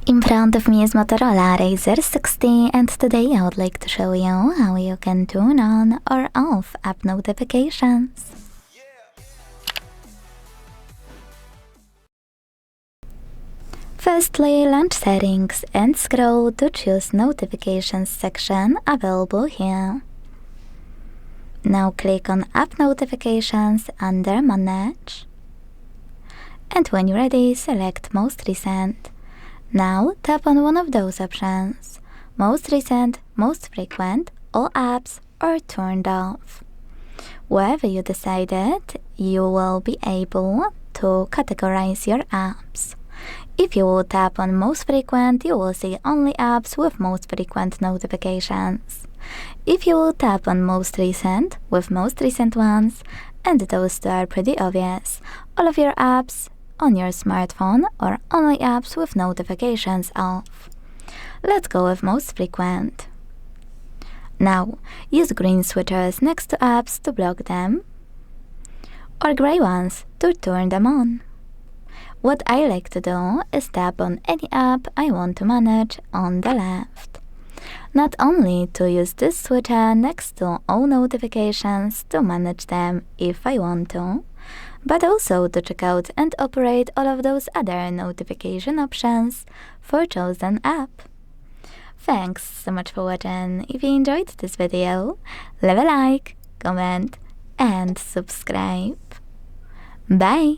In front of me is Motorola Razr 60, and today I would like to show you how you can turn on or off app notifications. Firstly, launch Settings and scroll to choose Notifications section available here. Now click on App Notifications under Manage. And when you're ready, select Most Recent. Now tap on one of those options: Most Recent, Most Frequent, All Apps, or Turned Off. Wherever you decided, you will be able to categorize your apps. If you will tap on Most Frequent, you will see only apps with most frequent notifications. If you will tap on Most Recent, with most recent ones, and those two are pretty obvious, all of your apps on your smartphone or only apps with notifications off. Let's go with Most Frequent. Now, use green switches next to apps to block them, or gray ones to turn them on. What I like to do is tap on any app I want to manage on the left. Not only to use this switcher next to all notifications to manage them if I want to, but also to check out and operate all of those other notification options for chosen app. Thanks so much for watching. If you enjoyed this video, leave a like, comment, and subscribe. Bye!